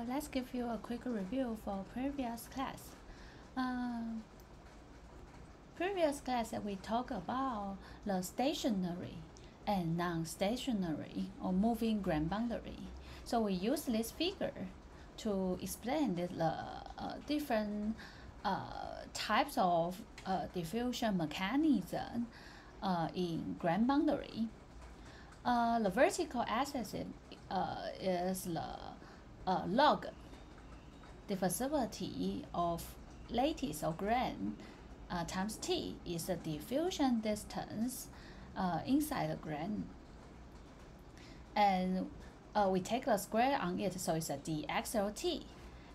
let's give you a quick review for previous class. Previous class we talked about the stationary and non-stationary or moving grand boundary. So we use this figure to explain the different types of diffusion mechanism in grand boundary. The vertical axis is the log diffusivity of lattice or grain times T is the diffusion distance inside the grain. And we take the square on it, so it's a dxlt.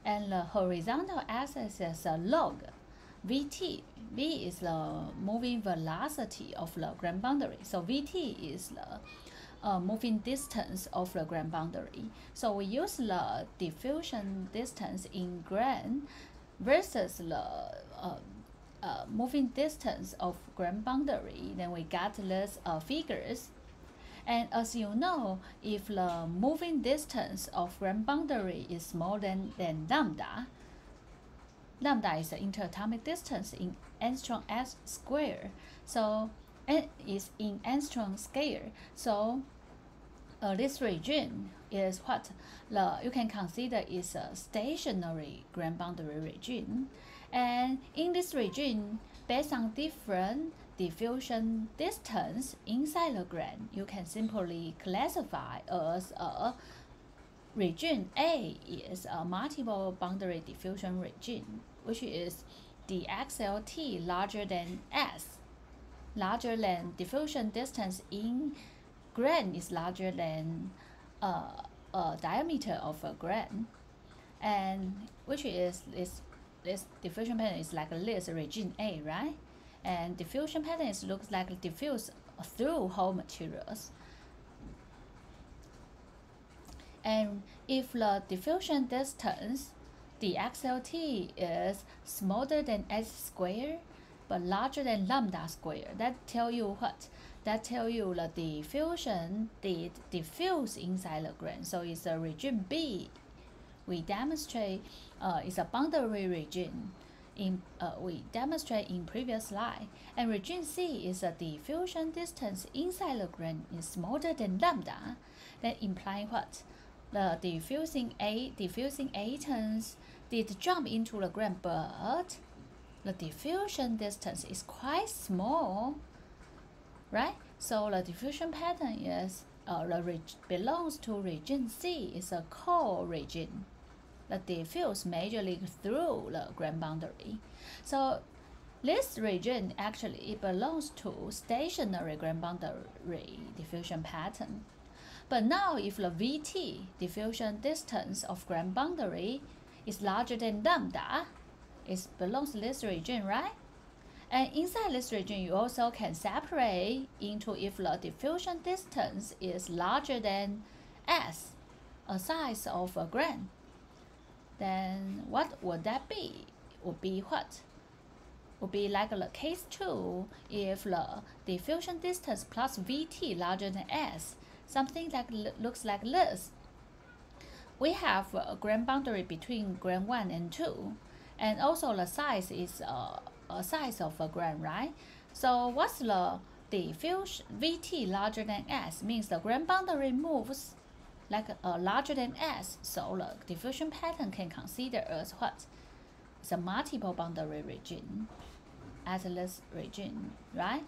And the horizontal axis is a log Vt. V is the moving velocity of the grand boundary. So Vt is the moving distance of the grand boundary. So we use the diffusion distance in grain versus the moving distance of grand boundary. Then we got these figures. And as you know, if the moving distance of grand boundary is smaller than lambda, lambda is the interatomic distance in angstrom s square. So it is in angstrom scale. So this region is what you can consider is a stationary grand boundary region. And in this region, based on different diffusion distance inside the grain, you can simply classify as a region A is a multiple boundary diffusion region, which is dxlt larger than S, larger than diffusion distance in grain is larger than diameter of a grain, and which is this diffusion pattern is like this region A, right? And diffusion pattern looks like diffuse through whole materials. And if the diffusion distance dxlt is smaller than s squared but larger than lambda squared, that tell you what? That tell you the diffusion did diffuse inside the grain. So it's a region B. We demonstrate is a boundary region. We demonstrate in previous slide. And region C is a diffusion distance inside the grain is smaller than lambda. That implying what? The diffusing atoms did jump into the grain, but the diffusion distance is quite small, right? So the diffusion pattern is belongs to region C. Is a core region. The diffuse majorly through the grand boundary. So this region actually belongs to stationary grand boundary diffusion pattern. But now if the Vt diffusion distance of grand boundary is larger than lambda, it belongs to this region, right? And inside this region, you also can separate into if the diffusion distance is larger than S, a size of a grain. Then what would that be? Would be what? Would be like the case 2 if the diffusion distance plus Vt larger than S, something like looks like this. We have a grand boundary between grain 1 and 2, and also the size is a size of a grain, right? So what's the diffusion Vt larger than S means the grand boundary moves like larger than S, so the diffusion pattern can consider as what? It's a multiple boundary region as this region, right?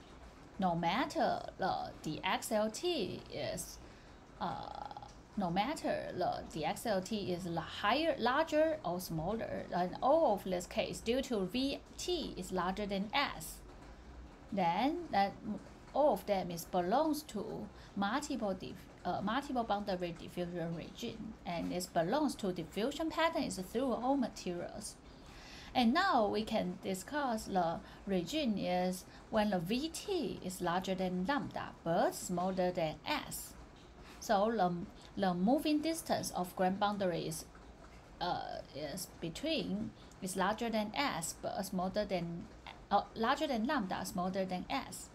No matter the dxlt is no matter the dxlt is higher, larger or smaller, in all of this case, due to Vt is larger than S, then that all of them belongs to multiple boundary diffusion region, and it belongs to diffusion patterns through all materials. And now we can discuss the region is when the Vt is larger than lambda but smaller than S. So the moving distance of grand boundary is larger than S but smaller than larger than lambda, smaller than S.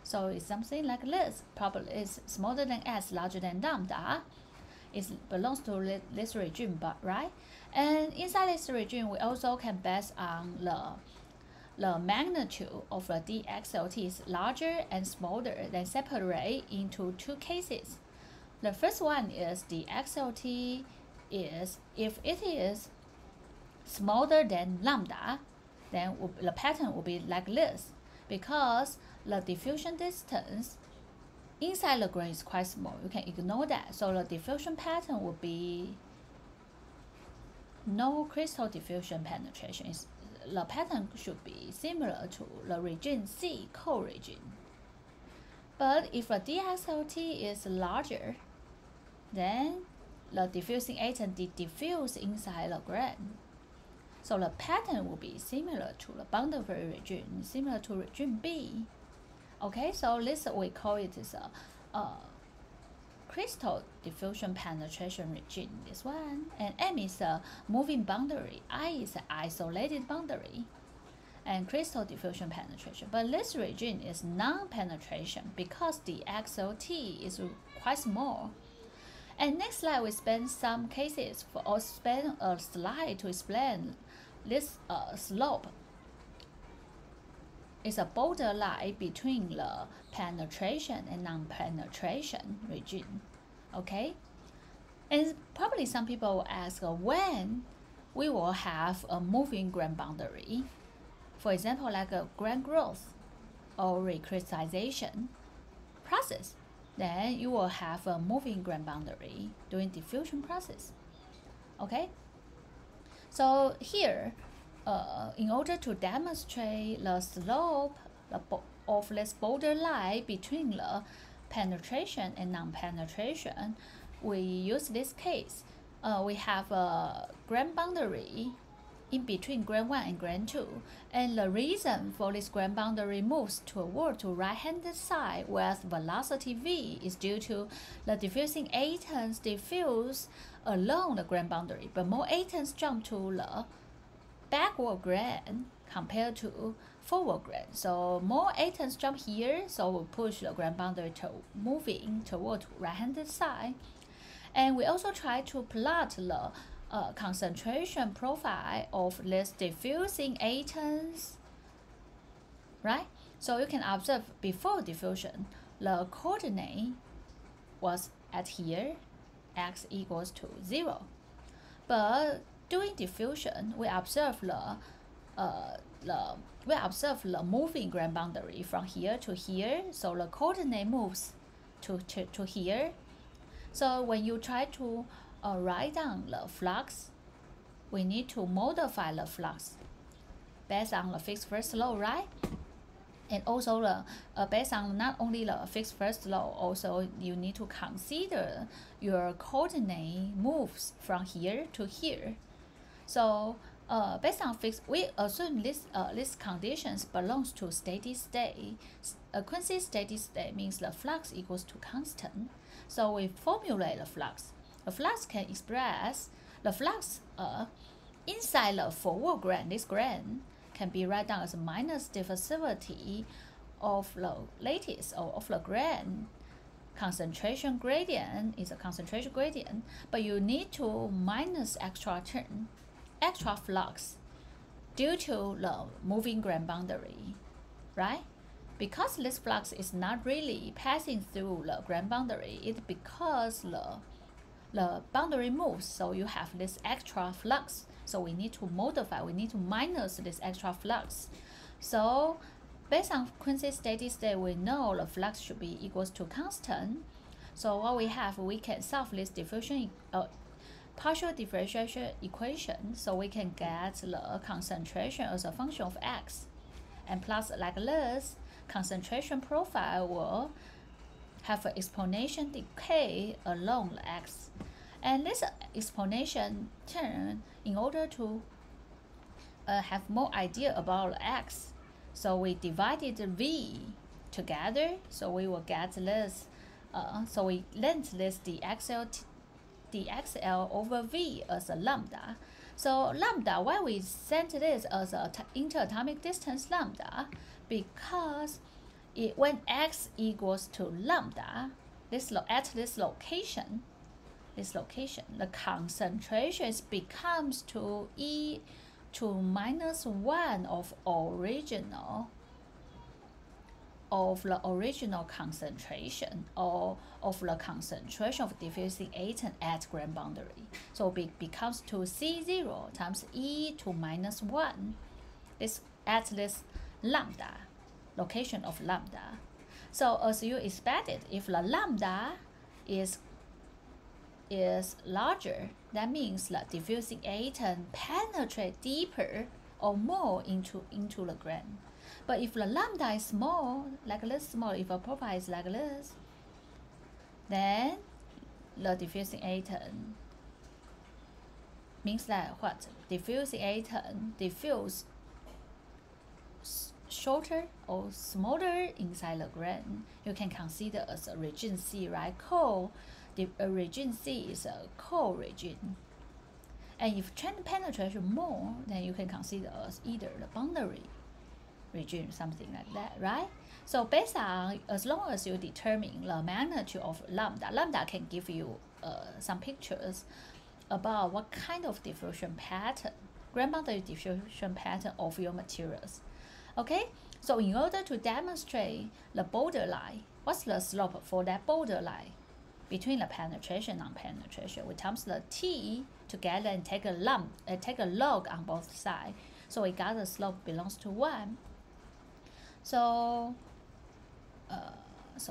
So it's something like this. Probably is smaller than S, larger than lambda. it belongs to this region, but right? And inside this region, we also can base on the magnitude of the DXLT is larger and smaller, then separate into two cases. The first one is the XLT is, if it is smaller than lambda, then the pattern will be like this, because the diffusion distance inside the grain is quite small. You can ignore that. So the diffusion pattern will be no crystal diffusion penetration. The pattern should be similar to the region C co-region. But if the DXLT is larger, then the diffusing agent diffuse inside the grain. So the pattern will be similar to the boundary region, similar to region B. Okay, so this we call it is a crystal diffusion penetration region, this one. And M is a moving boundary, I is an isolated boundary, and crystal diffusion penetration. But this region is non-penetration because the XLT is quite small. And next slide, we spend some cases or spend a slide to explain this slope. It's a borderline between the penetration and non-penetration region. Okay, and probably some people will ask when we will have a moving grain boundary. For example, like a grain growth or recrystallization process, then you will have a moving grain boundary during diffusion process. Okay, so here, in order to demonstrate the slope of this borderline between the penetration and non-penetration, we use this case. We have a grain boundary in between grain 1 and grain 2, and the reason for this grain boundary moves toward to right-hand side with velocity v is due to the diffusing atoms diffuse along the grain boundary, but more atoms jump to the backward grain compared to forward grain. So more atoms jump here, so we push the grain boundary to moving toward right-hand side. And we also try to plot the concentration profile of this diffusing atoms, right? So you can observe before diffusion, the coordinate was at here, x equals to 0. But during diffusion, we observe the moving grain boundary from here to here, so the coordinate moves to here. So when you try to write down the flux, we need to modify the flux based on the fixed first law, right? And also based on not only the fixed first law, also you need to consider your coordinate moves from here to here. So based on fixed, we assume these conditions belongs to steady state. A quincy steady state means the flux equals to constant. So we formulate the flux. The flux can express the flux inside the forward grain. This grain can be written down as minus diffusivity of the lattice or of the grain. Concentration gradient is a concentration gradient, but you need to minus extra term, extra flux due to the moving grain boundary, right? Because this flux is not really passing through the grain boundary, it's because the boundary moves, so you have this extra flux. So we need to modify, we need to minus this extra flux. So based on quincy steady state, we know the flux should be equals to constant. So what we have, we can solve this diffusion partial differentiation equation, so we can get the concentration as a function of x. And plus like this, concentration profile will have an exponential decay along the x. And this exponential term, in order to have more idea about the x, so we divided v together, so we will get this, so we lent this dxl over v as a lambda. So lambda, why we sent this as an interatomic distance lambda? Because when x equals to lambda, at this location, this location, the concentration becomes to e to minus 1 of the original concentration, or of the concentration of diffusing atom at grand boundary. So it becomes to C0 times e to minus 1 at this lambda, location of lambda. So as you expected, if the lambda is larger, that means the diffusing atom penetrate deeper or more into the grain. But if the lambda is small, like this small, if a profile is like this, then the diffusing atom means that what? Diffusing atom diffuse shorter or smaller inside the grain. You can consider as a region C, right? Region C is a cold region. And if trend penetration more, then you can consider as either the boundary region, something like that, right? So based on, as long as you determine the magnitude of lambda can give you some pictures about what kind of diffusion pattern, grand boundary diffusion pattern of your materials. Okay, so in order to demonstrate the borderline, what's the slope for that borderline between the penetration and non-penetration? We times the t together and take a log on both sides. So we got the slope belongs to 1. So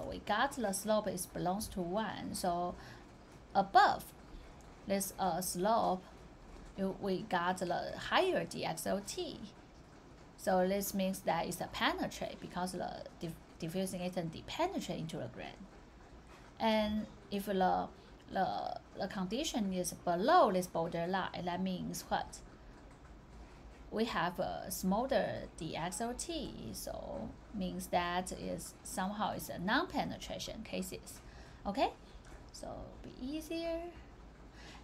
we got the slope is belongs to 1. So above this slope, we got the higher dxlt. So this means that it's a penetrate because the diffusing atom penetrate into the grain. And if the condition is below this borderline, that means what? We have a smaller dxlt, so means that is somehow it's a non-penetration cases. Okay, so be easier.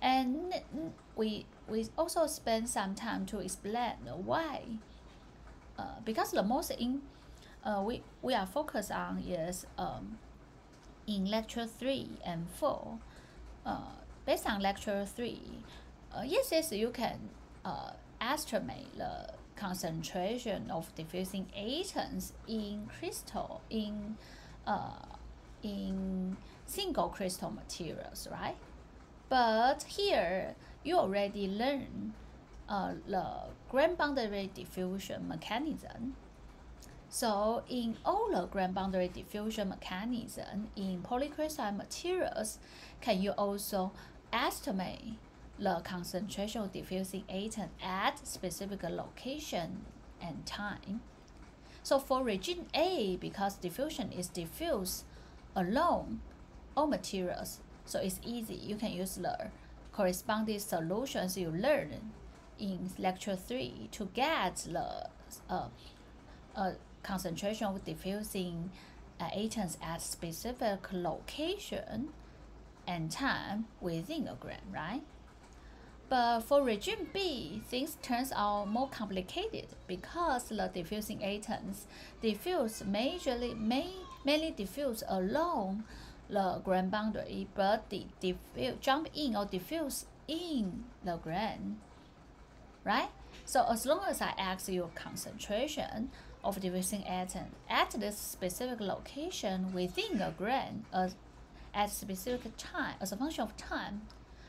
And we also spend some time to explain why. Because the most we are focused on is in lecture 3 and 4. Based on lecture 3, yes, you can estimate the concentration of diffusing atoms in crystal in single crystal materials, right? But here you already learned the grand boundary diffusion mechanism. So in all the grand boundary diffusion mechanism in polycrystalline materials, can you also estimate the concentration of diffusing atom at specific location and time? So for region A, because diffusion is diffused along all materials, so it's easy. You can use the corresponding solutions you learned in lecture 3 to get the concentration of diffusing atoms at specific location and time within a grain, right? But for region B, things turns out more complicated because the diffusing atoms diffuse mainly diffuse along the grain boundary, but jump in or diffuse in the grain, right? So as long as I ask you concentration of diffusing atom at this specific location within the grain at specific time as a function of time,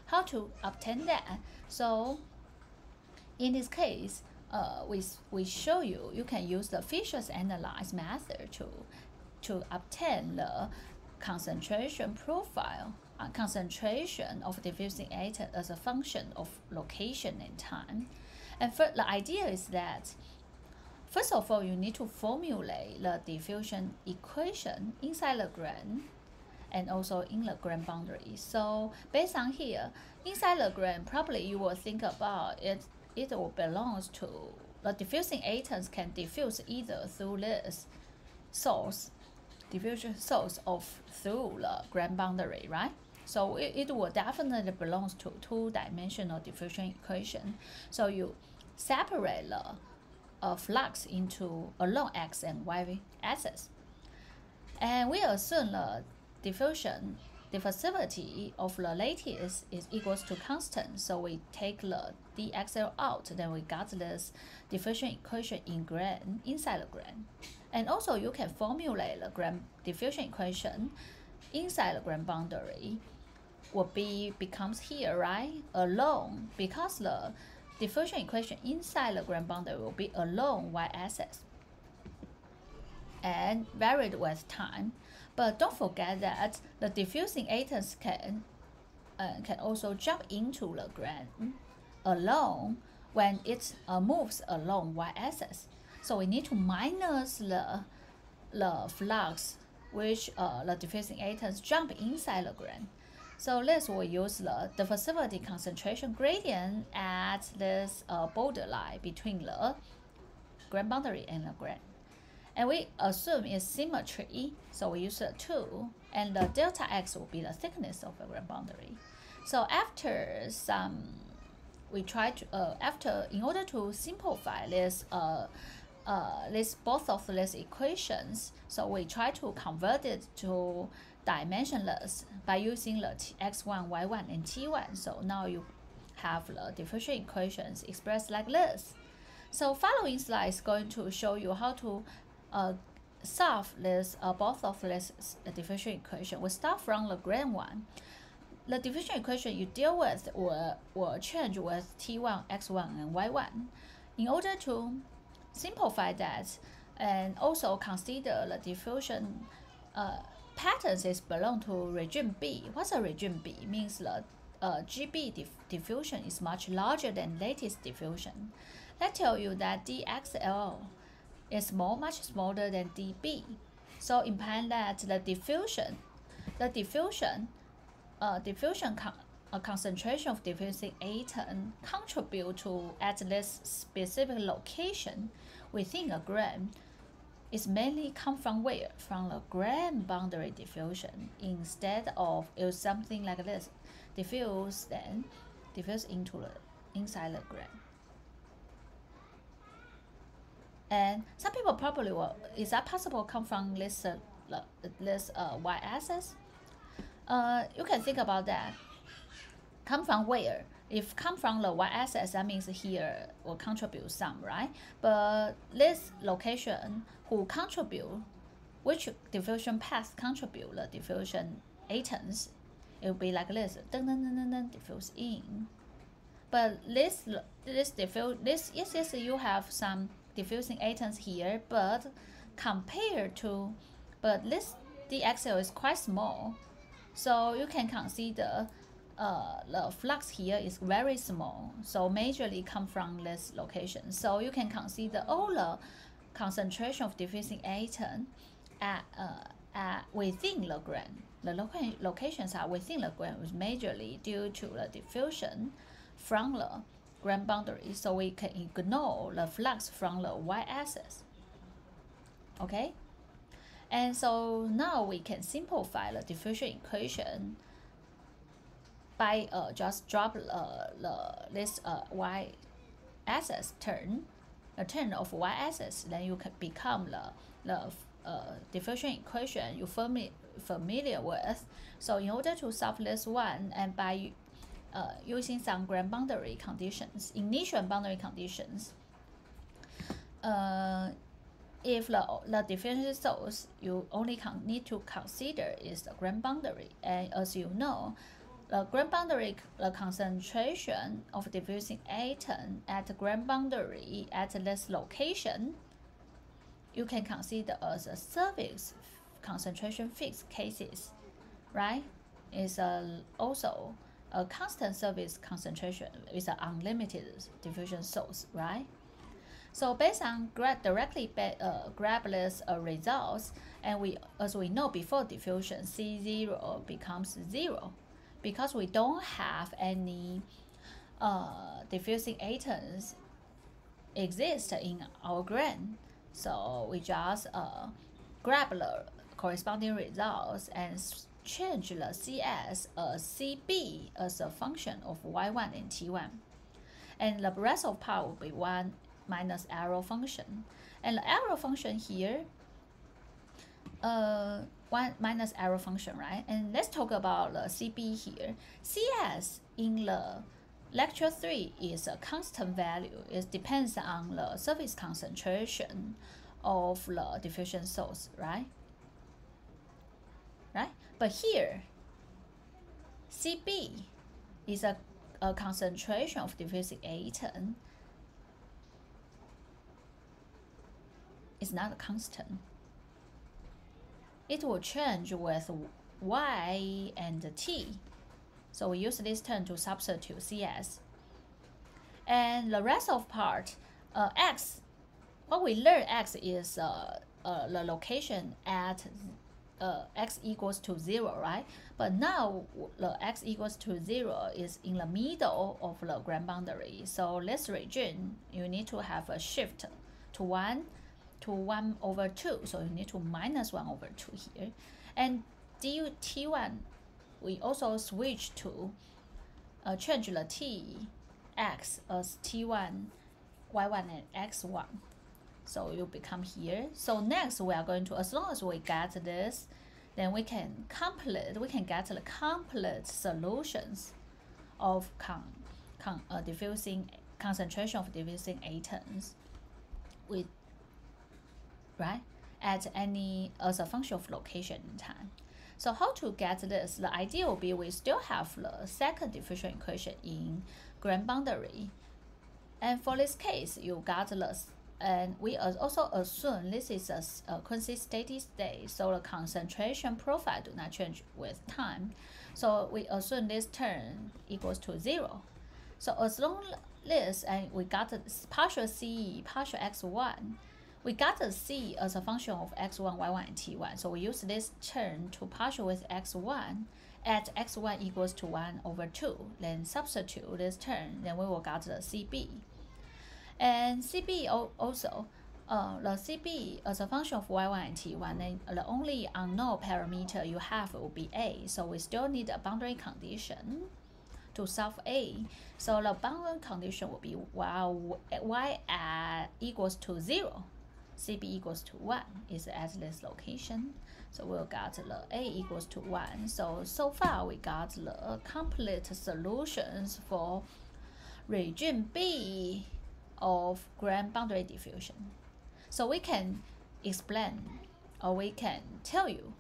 how to obtain that? So in this case, we show you can use the Fisher's analyze method to obtain the concentration profile, concentration of diffusing atom as a function of location and time. And the idea is that, first of all, you need to formulate the diffusion equation inside the grain and also in the grain boundary. So based on here, inside the grain, probably you will think about it will belongs to the diffusing atoms can diffuse either through this source, diffusion source through the grain boundary, right? So it will definitely belongs to two-dimensional diffusion equation. So you separate the flux into along x and y axis, and we assume the diffusion diffusivity of the lattice is equals to constant, so we take the dxl out, then we got this diffusion equation in grain, inside the grain. And also you can formulate the grain diffusion equation inside the grain boundary will becomes here, right? Along, because the diffusion equation inside the grain boundary will be along y-axis and varied with time. But don't forget that the diffusing atoms can also jump into the grain along when it moves along y-axis. So we need to minus the flux which the diffusing atoms jump inside the grain. So this will use the diffusivity concentration gradient at this borderline between the grain boundary and the grain. And we assume it's symmetry, so we use a 2, and the delta x will be the thickness of the grain boundary. So after we try to in order to simplify this both of these equations, so we try to convert it to dimensionless by using the x1, y1, and t1. So now you have the diffusion equations expressed like this. So following slide is going to show you how to solve this both of this diffusion equation. We start from the grain one. The diffusion equation you deal with will change with t1, x1, and y1. In order to simplify that and also consider the diffusion patterns is belong to regime B. What's a regime B? Means the GB diffusion is much larger than lattice diffusion. That tells you that dxl is much smaller than dB. So implying that the diffusion concentration of diffusing atom contribute to at this specific location within a grain is mainly come from where? From the grain boundary diffusion. Instead of use something like this, diffuse into the inside the grain. And some people probably will, is that possible come from this y-axis? You can think about that. Come from where? If come from the y-axis, that means here will contribute some, right? But this location who contribute, which diffusion path contribute the diffusion atoms, it will be like this, diffuse in. But yes, you have some diffusing atoms here, but compared to, but this dxl is quite small, so you can consider the flux here is very small, so majorly come from this location. So you can consider all the concentration of diffusing atom at within the grain. The locations are within the grain, is majorly due to the diffusion from the grain boundary, so we can ignore the flux from the y-axis. Okay, and so now we can simplify the diffusion equation by just drop this y-axis turn, the turn of y-axis, then you can become the diffusion equation you familiar with. So in order to solve this one, and by using some grain boundary conditions, initial boundary conditions, if the diffusion source you only need to consider is the grain boundary, and as you know, the grain boundary, the concentration of diffusing atom at the grain boundary at this location, you can consider as a surface concentration fixed cases, right? Is also a constant surface concentration with an unlimited diffusion source, right? So based on directly grab this results, and as we know before diffusion, C0 becomes 0, because we don't have any diffusing atoms exist in our grain. So we just grab the corresponding results and change the CS as CB as a function of Y1 and T1. And the rest of part will be 1 minus arrow function. And the arrow function here, 1 minus arrow function, right? And let's talk about the CB here. CS in the lecture 3 is a constant value. It depends on the surface concentration of the diffusion source, right? But here, CB is a concentration of diffusing atom. It's not a constant. It will change with Y and T. So we use this term to substitute CS. And the rest of part, X, what we learned X is the location at X equals to 0, right? But now the X equals to 0 is in the middle of the grand boundary. So this region, you need to have a shift to 1 to 1 over 2. So you need to minus 1 over 2 here. And T1, we also switch to change the T, X as T1, Y1, and X1. So it will become here. So next we are going to, as long as we get this, then we can get the complete solutions of diffusing concentration of diffusing atoms with, right, at any as a function of location and time. So how to get this? The idea will be we still have the second diffusion equation in grand boundary, and for this case you got this. And we also assume this is a constant steady state, so the concentration profile do not change with time. So we assume this term equals to 0. So as long as this, and we got the partial C, partial X1, we got the C as a function of X1, Y1, and T1. So we use this term to partial with X1 at X1 equals to 1 over 2. Then substitute this term, then we will get the CB. And CB also, the CB as a function of Y1 and T1, then the only unknown parameter you have will be A. So we still need a boundary condition to solve A. So the boundary condition will be while Y equals to 0, CB equals to 1 is at this location. So we'll get the A equals to 1. So far we got the complete solutions for region B of grand boundary diffusion. So we can explain, or we can tell you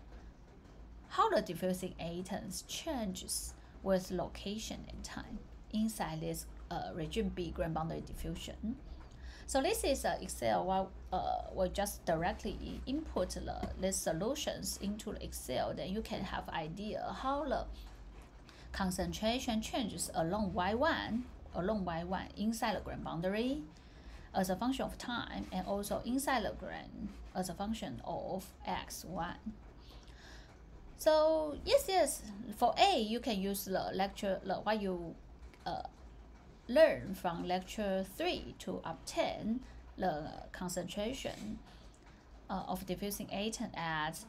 how the diffusing atoms changes with location and time inside this region B grand boundary diffusion. So this is Excel. We'll just directly input these solutions into Excel. Then you can have idea how the concentration changes along Y1 inside the grand boundary as a function of time, and also inside the grand as a function of X1. So yes, for A you can use the lecture, what you learn from lecture 3 to obtain the concentration of diffusing atom at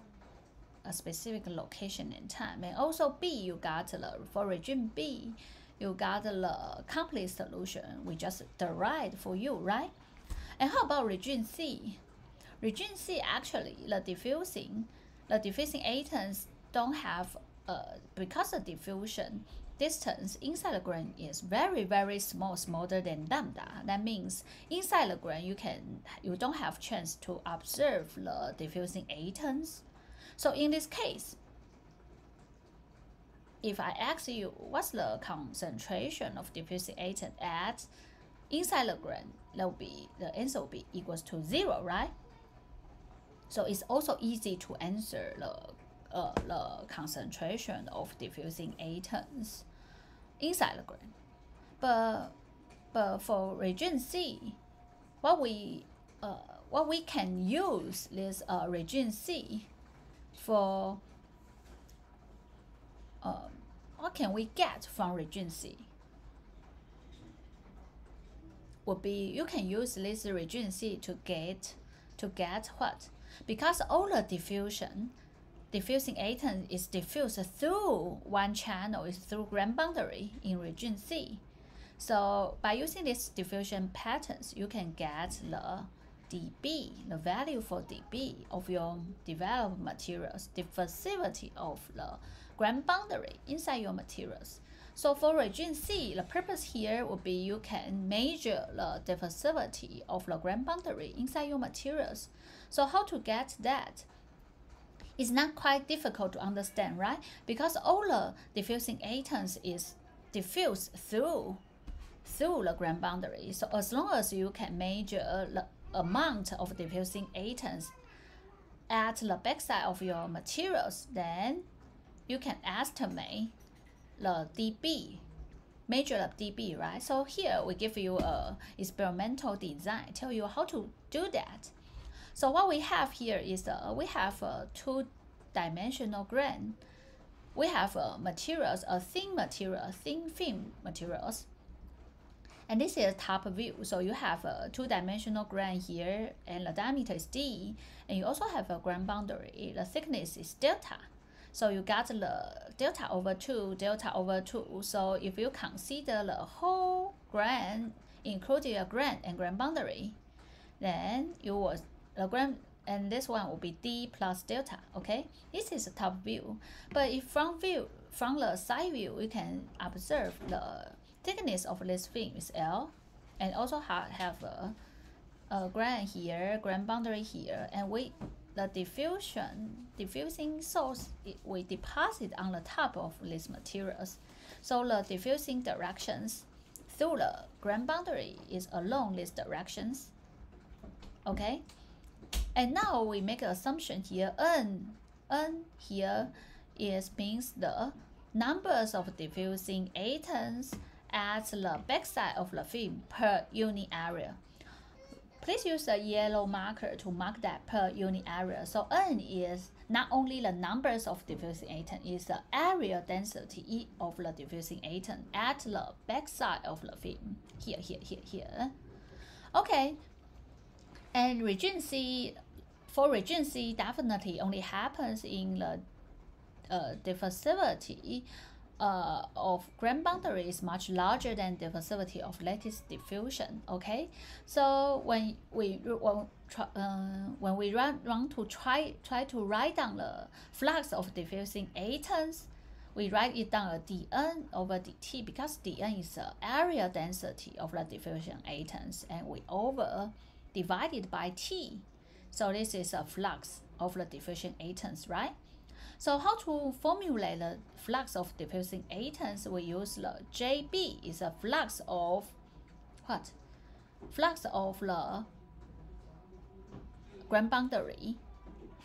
a specific location and time. And also B, you got for region B, you got the complete solution we just derived for you, right? And how about region C? Region C, actually the diffusing atoms don't have because the diffusion distance inside the grain is very small, smaller than lambda. That means inside the grain you don't have chance to observe the diffusing atoms. So in this case, if I ask you what's the concentration of diffusing atom at inside the grain, the answer will be equals to 0, right? So it's also easy to answer the concentration of diffusing atoms inside the grain. But for region C, what we can use this region C for, what can we get from region C? Would be you can use this region C to get what? Because all the diffusing atom is diffused through one channel, is through grand boundary in region C. So by using these diffusion patterns, you can get the dB, the value for dB of your developed materials, diffusivity of the grain boundary inside your materials. So for region C, the purpose here would be you can measure the diffusivity of the grain boundary inside your materials. So how to get that? It's not quite difficult to understand, right? Because all the diffusing atoms is diffused through the grain boundary. So as long as you can measure the amount of diffusing atoms at the backside of your materials, then you can estimate the dB, measure the dB, right? So here we give you a experimental design, tell you how to do that. So what we have here is we have a two-dimensional grain. We have materials, a thin material, thin film materials. And this is top view. So you have a two-dimensional grain here, and the diameter is d. And you also have a grain boundary. The thickness is delta. So you got the delta over 2, delta over 2. So if you consider the whole grain, including a grain and grain boundary, then you will the grain, and this one will be d plus delta. Okay, this is the top view. But if from the side view, you can observe the thickness of this film is L, and also have a grain here, grain boundary here, and the diffusing source we deposit on the top of these materials. So the diffusing directions through the grain boundary is along these directions. Okay, and now we make an assumption here. N here means the numbers of diffusing atoms at the backside of the film per unit area. Please use a yellow marker to mark that per unit area. So N is not only the numbers of diffusing atom, it's the area density of the diffusing atom at the backside of the film. Here. Okay. And region C, for region C, definitely only happens in the diffusivity of grain boundary is much larger than diffusivity of lattice diffusion. Okay, so when we want to try to write down the flux of diffusing atoms, we write it down as dN over dt, because dN is the area density of the diffusion atoms, and we divided by T. So this is a flux of the diffusion atoms, right? So how to formulate the flux of diffusing atoms? We use the JB is a flux of what? Flux of the grain boundary.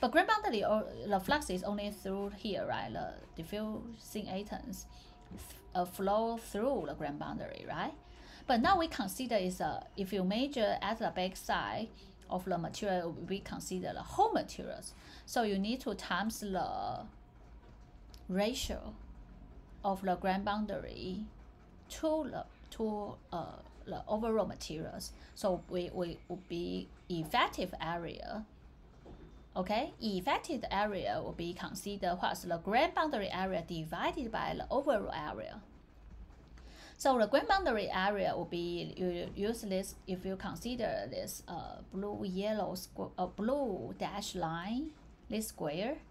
But grain boundary, or the flux is only through here, right? The diffusing atoms flow through the grain boundary, right? But now we consider is if you measure at the backside of the material, we consider the whole materials. So you need to times the ratio of the grain boundary to the overall materials. So we would be effective area. Okay, effective area will be considered what's the grain boundary area divided by the overall area. So the grain boundary area will be, you use this if you consider this blue dash line, this square,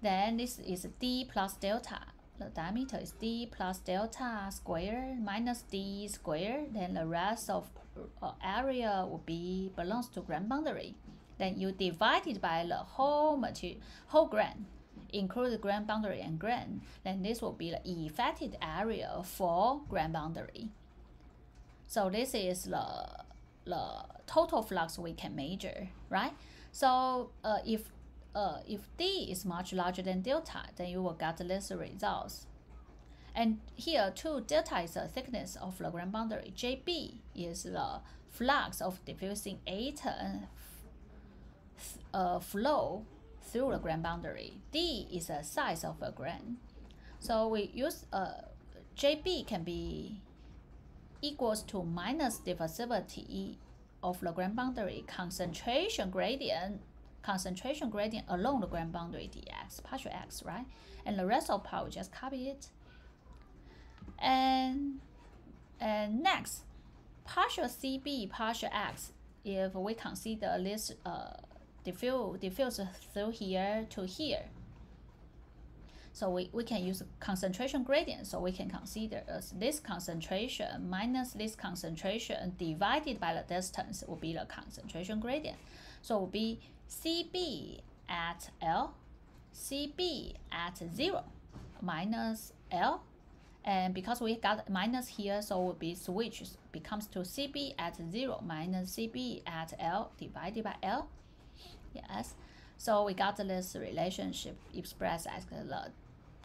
then this is d plus delta. The diameter is d plus delta square minus d square. Then the rest of area will be belongs to grain boundary. Then you divide it by the whole grain, include the grain boundary and grain. Then this will be the effective area for grain boundary. So this is the total flux we can measure, right? So if D is much larger than delta, then you will get this results. And here too, delta is the thickness of the grain boundary. JB is the flux of diffusing atom flow through the grain boundary. D is the size of a grain. So we use JB can be equals to minus diffusivity of the grain boundary concentration gradient along the grain boundary dx, partial x, right? And the rest of part we just copy it. And next, partial CB, partial x if we consider this diffuse through here to here. So we can use concentration gradient. So we can consider as this concentration minus this concentration divided by the distance will be the concentration gradient. So it will be CB at L, CB at 0 minus L. And because we got minus here, so it will be switched, becomes to CB at 0 minus CB at L divided by L. Yes. So we got this relationship expressed as the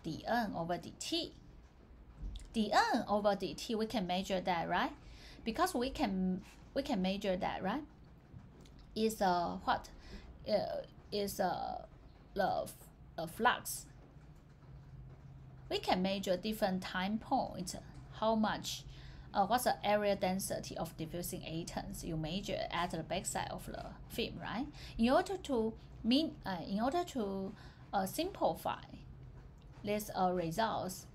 dN over dt. dN over dt, we can measure that, right? Because we can measure that, right? Is what? Is the flux. We can measure different time points. How much? What's the area density of diffusing atoms you measure at the backside of the film, right? In order to simplify these results,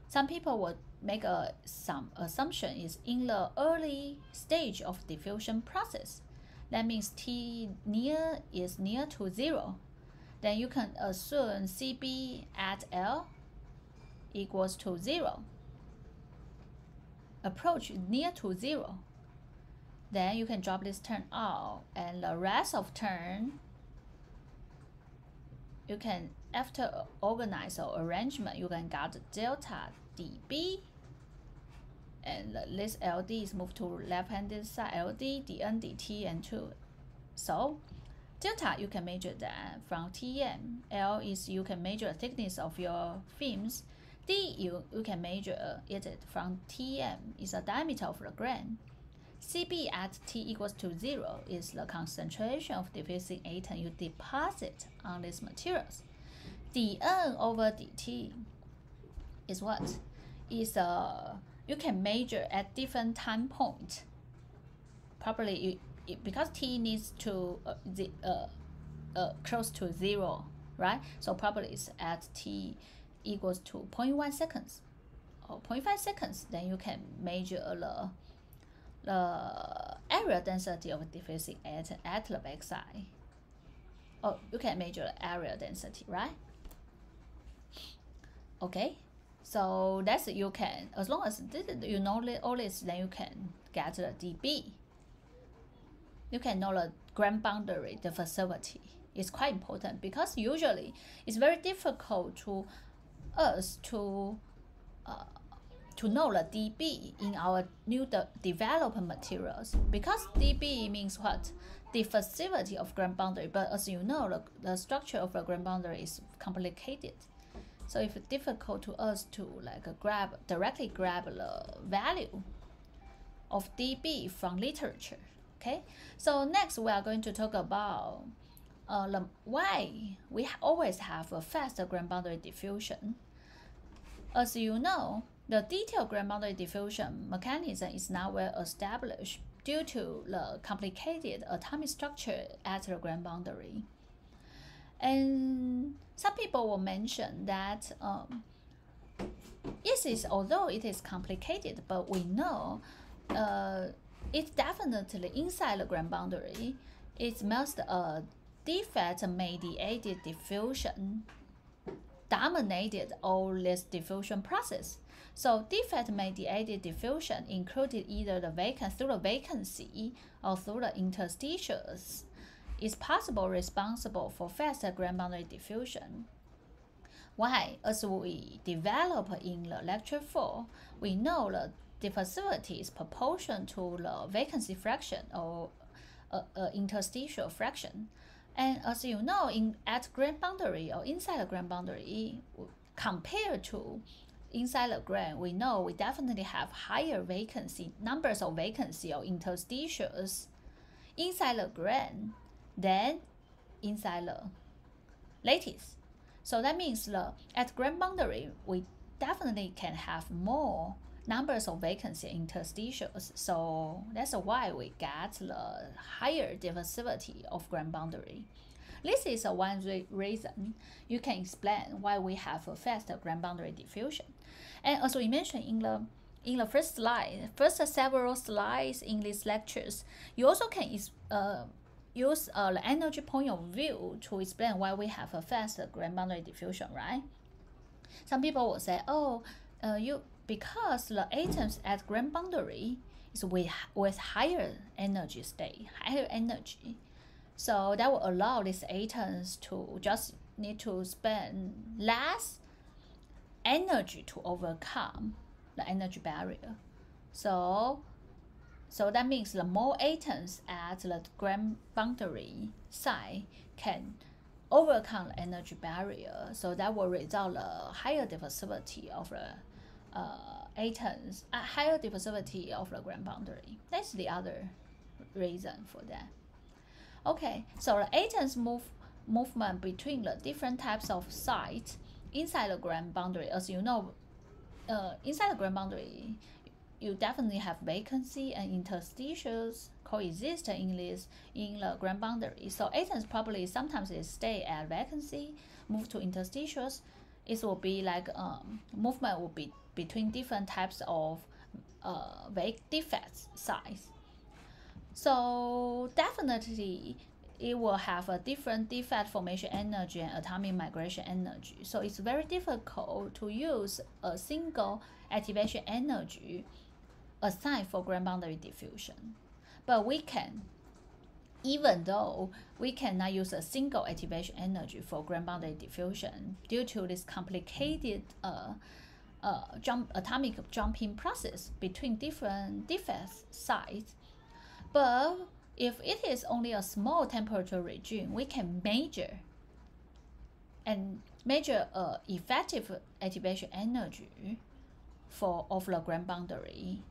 some people would make some assumption is in the early stage of diffusion process. That means T is near to 0. Then you can assume CB at L equals to 0. Approach near to 0. Then you can drop this term out, and the rest of term you can, after organize or arrangement, you can get delta dB, and this LD is moved to left-hand side, LD, dN, dt, and 2. So delta you can measure that from Tm. L is you can measure the thickness of your films. D you can measure it from Tm is the diameter of the grain. CB at T equals to 0 is the concentration of diffusing atom you deposit on these materials. dN over dt is what? Is you can measure at different time point. Probably because T needs to close to 0, right? So probably it's at T equals to 0.1 seconds or 0.5 seconds. Then you can measure the area density of diffusing atom at the backside. Oh, you can measure the area density, right? Okay, so that's you can, as long as you know all this, then you can get the dB. You can know the grain boundary, the facility. It's quite important because usually it's very difficult to us to know the dB in our new developed materials, because dB means what? The facility of grain boundary. But as you know, the structure of the grain boundary is complicated. So it's difficult to us to directly grab the value of dB from literature. Okay. So next we are going to talk about why we always have a faster grain boundary diffusion. As you know, the detailed grain boundary diffusion mechanism is not well established due to the complicated atomic structure at the grain boundary. And some people will mention that yes, although it is complicated, but we know it's definitely inside the grain boundary. It's most a defect-mediated diffusion dominated all this diffusion process. So defect-mediated diffusion included either through the vacancy or through the interstitials is possible responsible for faster grain boundary diffusion. Why? As we develop in the lecture 4, we know the diffusivity is proportional to the vacancy fraction or interstitial fraction. And as you know, at grain boundary or inside the grain boundary, compared to inside the grain, we know we definitely have higher vacancy, numbers of vacancy or interstitials inside the grain than inside the lattice. So that means at grain boundary, we definitely can have more numbers of vacancy interstitials. So that's why we get the higher diffusivity of grain boundary. This is one reason you can explain why we have a faster grain boundary diffusion. And as we mentioned in the first several slides in these lectures, you also can use the energy point of view to explain why we have a fast grand boundary diffusion, right? Some people will say, oh, because the atoms at grand boundary is with higher energy state, higher energy, so that will allow these atoms to just need to spend less energy to overcome the energy barrier. So that means the more atoms at the grand boundary side can overcome the energy barrier. So that will result in a higher diffusivity of the atoms, a higher diffusivity of the grand boundary. That's the other reason for that. Okay, so the atoms movement between the different types of sites inside the grand boundary, as you know, inside the grand boundary, you definitely have vacancy and interstitials coexist in the grand boundary. So atoms probably sometimes they stay at vacancy, move to interstitials. It will be like movement will be between different types of defect size. So definitely it will have a different defect formation energy and atomic migration energy. So it's very difficult to use a single activation energy assigned for grand boundary diffusion. But we can, even though we cannot use a single activation energy for grand boundary diffusion due to this complicated atomic jumping process between different defect sites, but if it is only a small temperature regime, we can measure effective activation energy of the grand boundary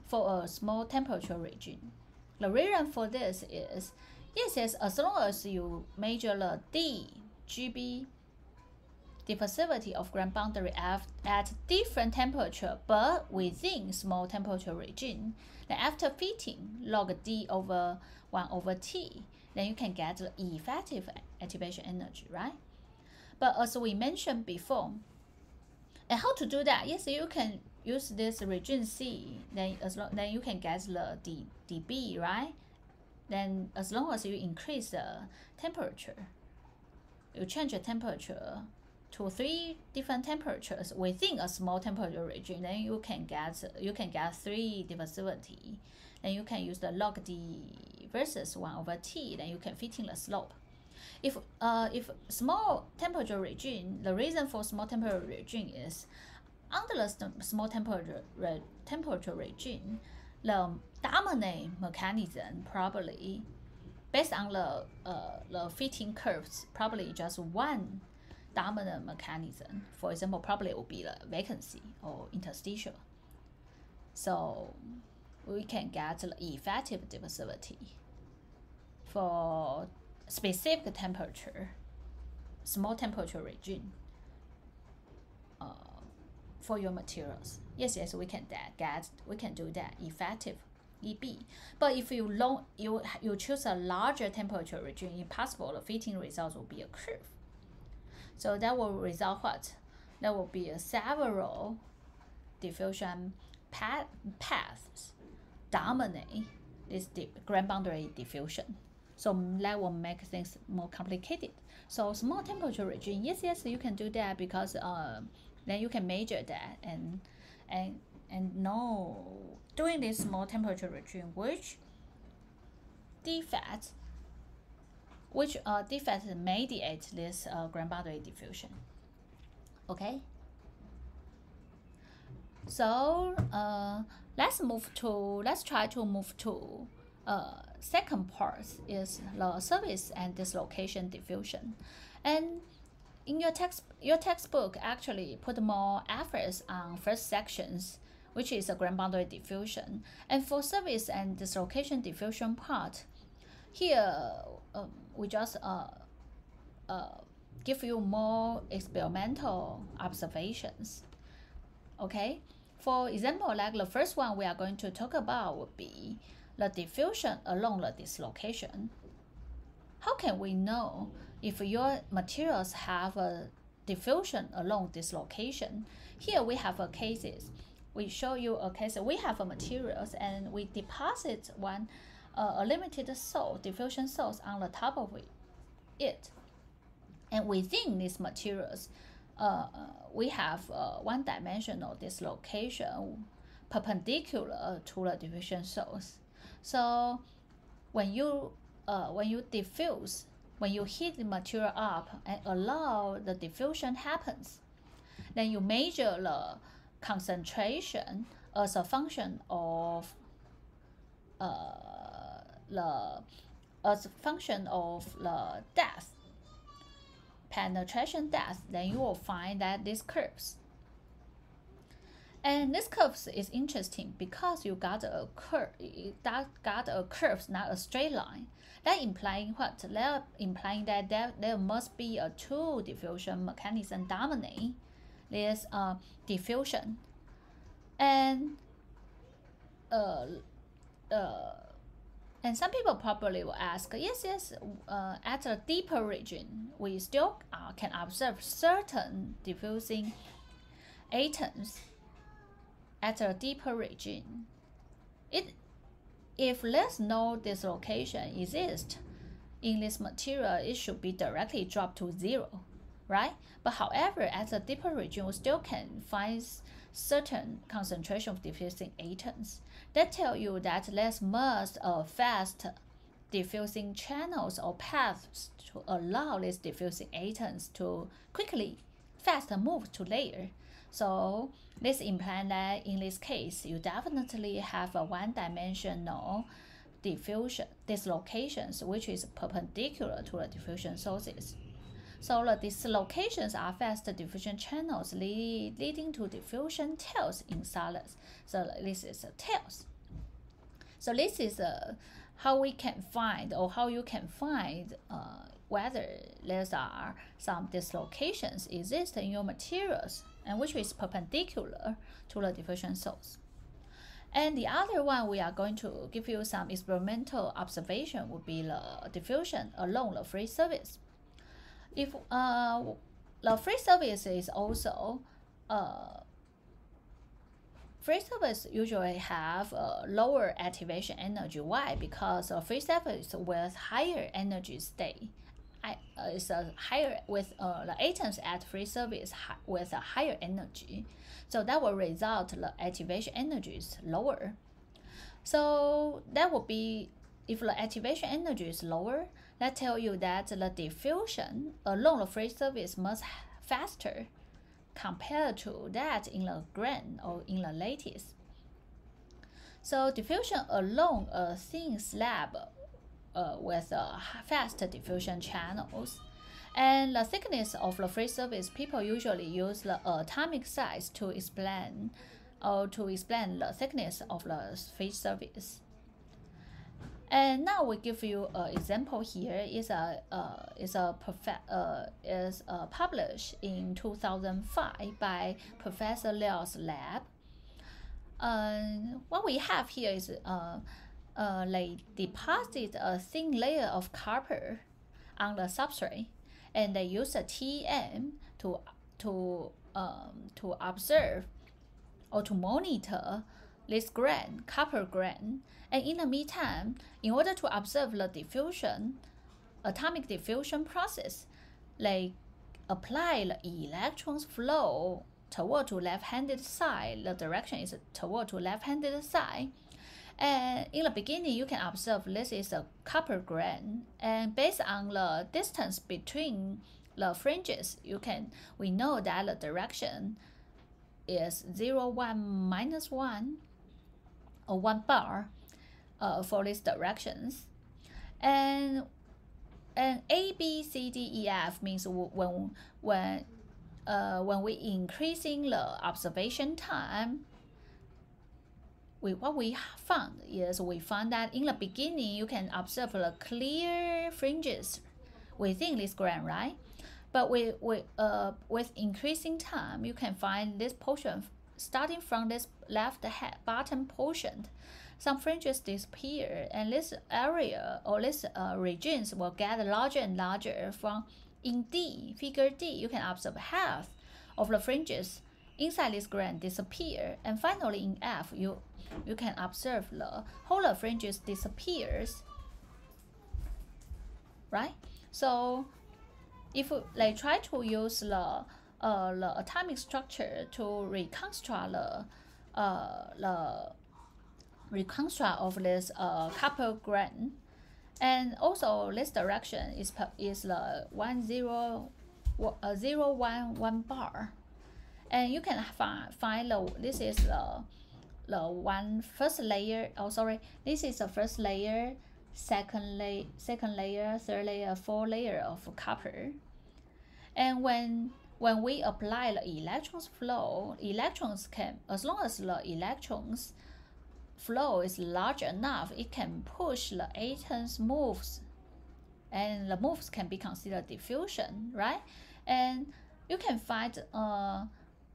for a small temperature regime. The reason for this is, yes, as long as you measure the dGb diffusivity of grand boundary at different temperature but within small temperature regime, then after fitting log d over 1 over t, then you can get the effective activation energy, right? But as we mentioned before, and how to do that? Yes, you can use this regime C, then you can get the dB, right? Then as long as you increase the temperature, you change the temperature to 3 different temperatures within a small temperature regime, then you can get 3 diffusivity. Then you can use the log d versus 1 over t, then you can fit in the slope. If small temperature regime, the reason for small temperature regime is under the small temperature regime, the dominant mechanism probably based on the fitting curves, probably just one dominant mechanism. For example, probably it will be the vacancy or interstitial. So we can get the effective diffusivity for specific temperature, small temperature regime for your materials. Yes, we can do that effective EB. But if you choose a larger temperature regime, it's possible the fitting results will be a curve. So that will result what? There will be several diffusion paths dominate this grand boundary diffusion. So that will make things more complicated. So small temperature regime, yes, you can do that because then you can measure that and know during this small temperature regime which defects mediate this grand boundary diffusion. Okay. So let's try to move to second part is the surface and dislocation diffusion. And in your textbook actually put more efforts on first sections, which is a grand boundary diffusion. And for surface and dislocation diffusion part, here we just give you more experimental observations. Okay, for example, like the first one we are going to talk about would be the diffusion along the dislocation. How can we know if your materials have a diffusion along dislocation? Here we have cases. we show you a case. We have a materials and we deposit a limited source, diffusion source on the top of it. And within these materials, we have one-dimensional dislocation perpendicular to the diffusion source. So when you diffuse, when you heat the material up and allow the diffusion happens, then you measure the concentration as a function of the depth, penetration depth, then you will find that these curves. And this curve is interesting because you got a curve, not a straight line. That implying what? That implying that there must be a two diffusion mechanism dominate this diffusion. And some people probably will ask, yes, at a deeper region, we still can observe certain diffusing atoms at a deeper region. If there's no dislocation exists in this material, it should be directly dropped to zero, right? But however, at a deeper region, we still can find certain concentration of diffusing atoms. That tell you that there's must fast diffusing channels or paths to allow these diffusing atoms to quickly, fast move to layer. So this implies that in this case, you definitely have a one-dimensional diffusion dislocations, which is perpendicular to the diffusion sources. So the dislocations are fast diffusion channels leading to diffusion tails in solids. So this is a tails. So this is how we can find, or how you can find whether there are some dislocations exist in your materials, and which is perpendicular to the diffusion source. And the other one we are going to give you some experimental observation would be the diffusion along the free surface. If the free surface is also free surface usually have a lower activation energy. Why? Because a free surface with higher energy state is higher with the atoms at free surface with a higher energy. So that will result the activation energy is lower. So that will be, if the activation energy is lower, that tell you that the diffusion along the free surface must faster compared to that in the grain or in the lattice. So diffusion along a thin slab with fast diffusion channels, and the thickness of the free surface, people usually use the atomic size to explain the thickness of the free surface. And now we give you an example here. Is published in 2005 by Professor Liao's lab. What we have here is they deposit a thin layer of copper on the substrate, and they use a TM to observe or to monitor this grain, copper grain. And in the meantime, in order to observe the diffusion, atomic diffusion process, they apply the electrons flow toward to left-handed side. The direction is toward to left-handed side. And in the beginning, you can observe this is a copper grain, and based on the distance between the fringes, we know that the direction is 0, 1, -1, or 1 bar for these directions. And A, B, C, D, E, F means when we increasing the observation time, what we found is we found that in the beginning you can observe the clear fringes within this grain, right? But with increasing time, you can find this portion starting from this left bottom portion. Some fringes disappear, and this area or this regions will get larger and larger. From in D, figure D, you can observe half of the fringes inside this grain disappear, and finally in F you can observe the whole fringes disappears, right? So if they try to use the atomic structure to reconstruct of this copper grain, and also this direction is the 0 1 bar, and you can find this is the first layer. Oh, sorry, this is the first layer, second layer, third layer, fourth layer of copper. And when we apply the electrons flow, electrons can, as long as the electrons flow is large enough, it can push the atoms moves, and the moves can be considered diffusion, right? And you can find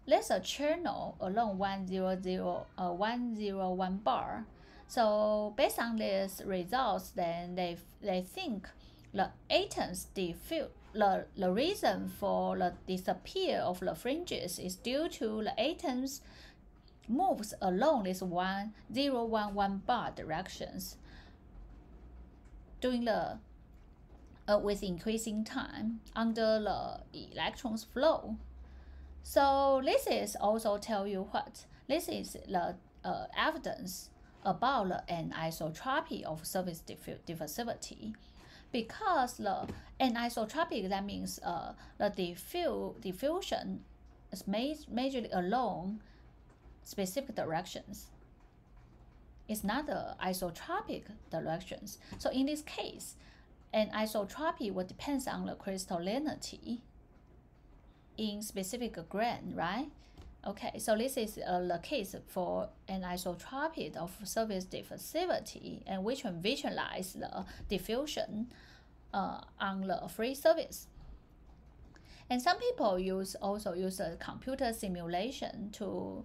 there's a channel along 101 bar. So based on these results, then they think the atoms diffuse. The reason for the disappear of the fringes is due to the atoms moves along this 1011 bar directions during the with increasing time under the electrons flow. So this is also tell you what this is the evidence about the anisotropy of surface diffusivity, because the anisotropic, that means the diffusion is majorly along specific directions. It's not the isotropic directions. So in this case, anisotropy will depends on the crystallinity in specific grain, right? Okay, so this is the case for anisotropy of surface diffusivity, and which can visualize the diffusion on the free surface. And some people also use a computer simulation to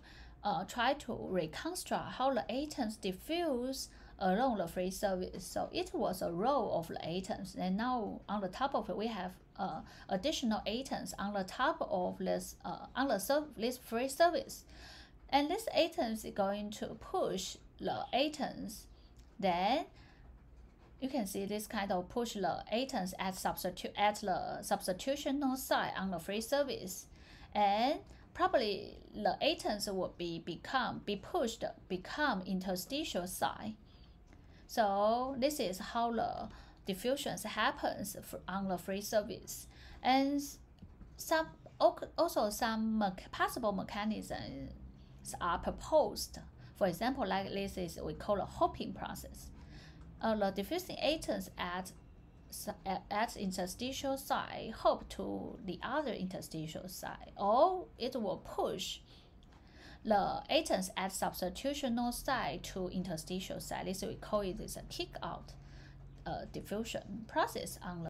try to reconstruct how the atoms diffuse along the free surface. So it was a row of the atoms, and now on the top of it we have additional atoms on the top of this this free surface, and this atoms is going to push the atoms. Then you can see this kind of push the atoms at the substitutional side on the free surface, and probably the atoms will become interstitial side. So this is how the diffusion happens on the free surface, and some possible mechanisms are proposed. For example, like this is we call a hopping process. The diffusing atoms at interstitial side hop to the other interstitial side, or it will push the atoms at substitutional side to interstitial side. This we call it is a kick out diffusion process on the